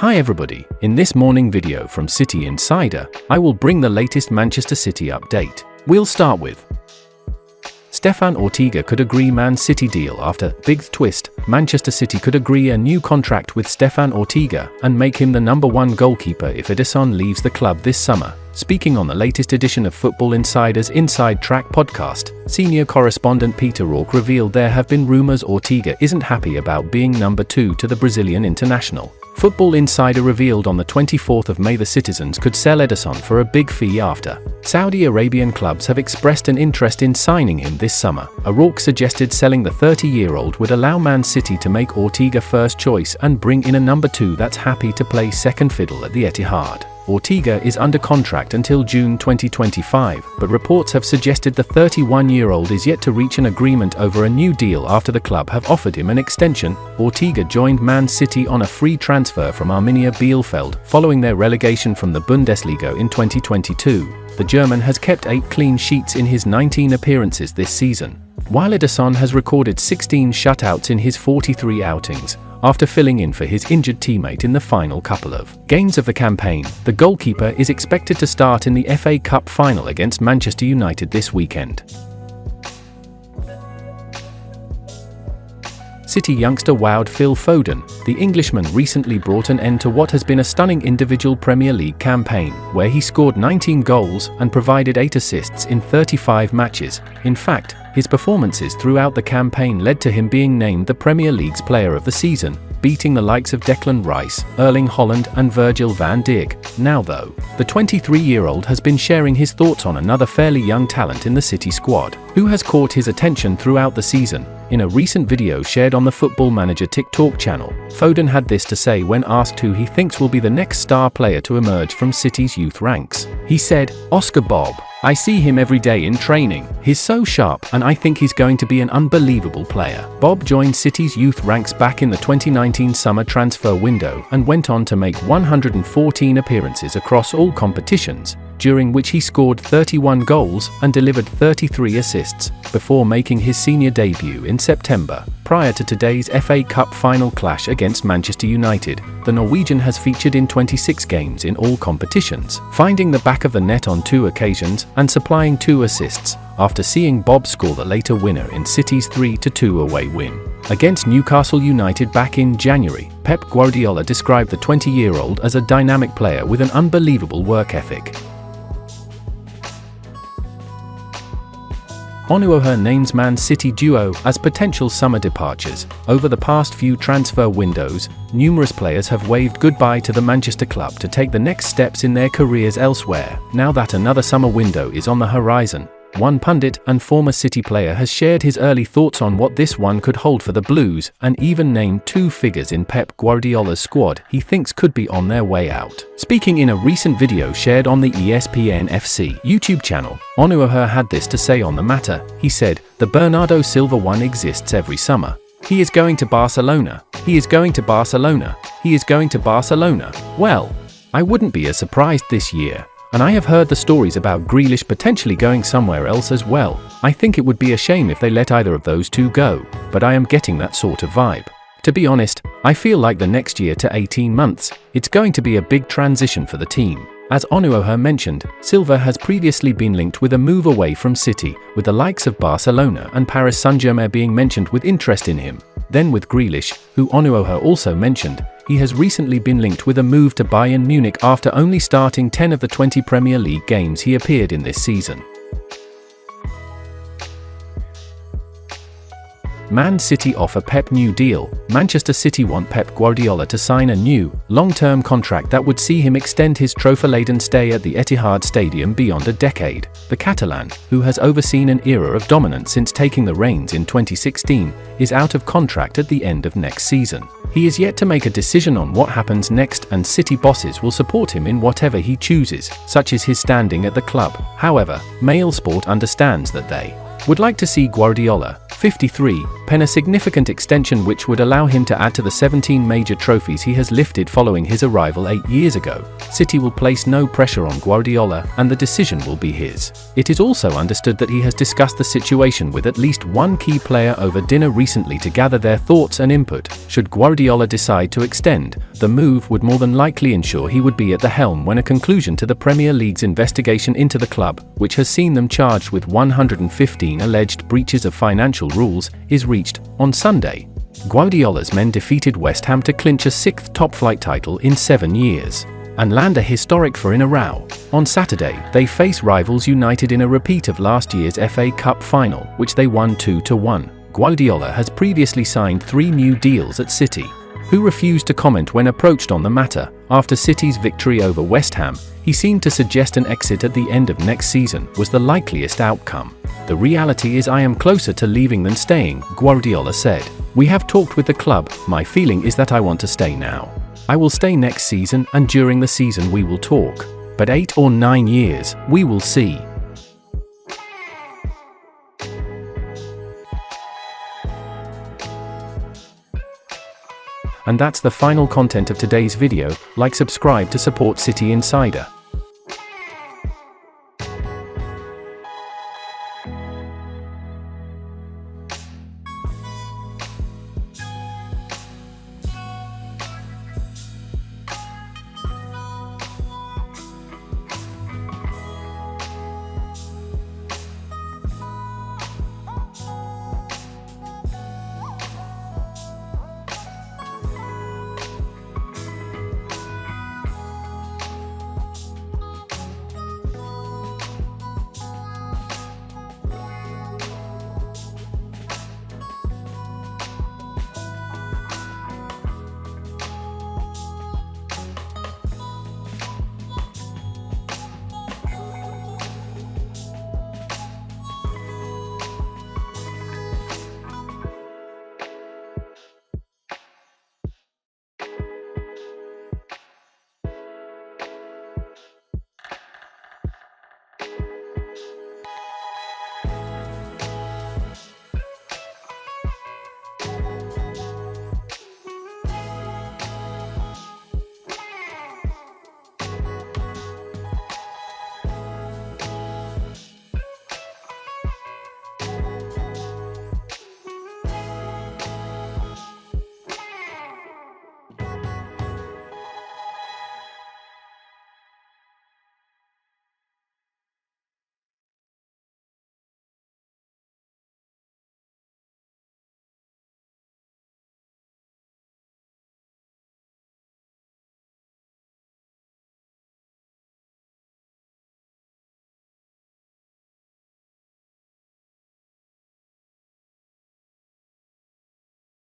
Hi everybody, in this morning video from City Insider, I will bring the latest Manchester City update. We'll start with Stefan Ortega could agree Man City deal after big twist. Manchester City could agree a new contract with Stefan Ortega and make him the #1 goalkeeper if Ederson leaves the club this summer. Speaking on the latest edition of Football Insider's Inside Track podcast, senior correspondent Peter Rourke revealed there have been rumours Ortega isn't happy about being #2 to the Brazilian international. Football Insider revealed on the 24th of May the Citizens could sell Ederson for a big fee after Saudi Arabian clubs have expressed an interest in signing him this summer. Rourke suggested selling the 30-year-old would allow Man City to make Ortega first choice and bring in a #2 that's happy to play second fiddle at the Etihad. Ortega is under contract until June 2025, but reports have suggested the 31-year-old is yet to reach an agreement over a new deal after the club have offered him an extension. Ortega joined Man City on a free transfer from Arminia Bielefeld following their relegation from the Bundesliga in 2022. The German has kept 8 clean sheets in his 19 appearances this season, while Ederson has recorded 16 shutouts in his 43 outings, after filling in for his injured teammate in the final couple of games of the campaign. The goalkeeper is expected to start in the FA Cup final against Manchester United this weekend. City youngster wowed Phil Foden. The Englishman recently brought an end to what has been a stunning individual Premier League campaign, where he scored 19 goals and provided 8 assists in 35 matches. In fact, his performances throughout the campaign led to him being named the Premier League's Player of the Season, beating the likes of Declan Rice, Erling Haaland and Virgil van Dijk. Now though, the 23-year-old has been sharing his thoughts on another fairly young talent in the City squad, who has caught his attention throughout the season. In a recent video shared on the Football Manager TikTok channel, Foden had this to say when asked who he thinks will be the next star player to emerge from City's youth ranks. He said, "Oscar Bob. I see him every day in training. He's so sharp and I think he's going to be an unbelievable player." Bob joined City's youth ranks back in the 2019 summer transfer window and went on to make 114 appearances across all competitions, during which he scored 31 goals and delivered 33 assists, before making his senior debut in September. Prior to today's FA Cup final clash against Manchester United, the Norwegian has featured in 26 games in all competitions, finding the back of the net on 2 occasions and supplying 2 assists, after seeing Bob score the later winner in City's 3-2 away win against Newcastle United back in January. Pep Guardiola described the 20-year-old as a dynamic player with an unbelievable work ethic. Onuoha names Man City duo as potential summer departures. Over the past few transfer windows, numerous players have waved goodbye to the Manchester club to take the next steps in their careers elsewhere. Now that another summer window is on the horizon, one pundit and former City player has shared his early thoughts on what this one could hold for the Blues, and even named 2 figures in Pep Guardiola's squad he thinks could be on their way out. Speaking in a recent video shared on the ESPN FC YouTube channel, Onuoha had this to say on the matter. He said, "The Bernardo Silva one exists every summer. He is going to Barcelona. He is going to Barcelona. He is going to Barcelona. Well, I wouldn't be as surprised this year. And I have heard the stories about Grealish potentially going somewhere else as well. I think it would be a shame if they let either of those 2 go, but I am getting that sort of vibe. To be honest, I feel like the next year to 18 months, it's going to be a big transition for the team." As Onuoha mentioned, Silva has previously been linked with a move away from City, with the likes of Barcelona and Paris Saint-Germain being mentioned with interest in him. Then with Grealish, who Onuoha also mentioned, he has recently been linked with a move to Bayern Munich after only starting 10 of the 20 Premier League games he appeared in this season. Man City offer Pep new deal. Manchester City want Pep Guardiola to sign a new, long-term contract that would see him extend his trophy-laden stay at the Etihad Stadium beyond a decade. The Catalan, who has overseen an era of dominance since taking the reins in 2016, is out of contract at the end of next season. He is yet to make a decision on what happens next, and City bosses will support him in whatever he chooses, such as his standing at the club. However, Mail Sport understands that they would like to see Guardiola 53, pen a significant extension which would allow him to add to the 17 major trophies he has lifted following his arrival 8 years ago. City will place no pressure on Guardiola, and the decision will be his. It is also understood that he has discussed the situation with at least one key player over dinner recently to gather their thoughts and input. Should Guardiola decide to extend, the move would more than likely ensure he would be at the helm when a conclusion to the Premier League's investigation into the club, which has seen them charged with 115 alleged breaches of financial rules, is reached. On Sunday, Guardiola's men defeated West Ham to clinch a 6th top-flight title in 7 years and land a historic 4 in a row. On Saturday, they face rivals United in a repeat of last year's FA Cup final, which they won 2-1. Guardiola has previously signed 3 new deals at City, who refused to comment when approached on the matter. After City's victory over West Ham, he seemed to suggest an exit at the end of next season was the likeliest outcome. "The reality is I am closer to leaving than staying," Guardiola said. "We have talked with the club, my feeling is that I want to stay now. I will stay next season, and during the season we will talk. But 8 or 9 years, we will see." And that's the final content of today's video. Like, subscribe to support City Insider.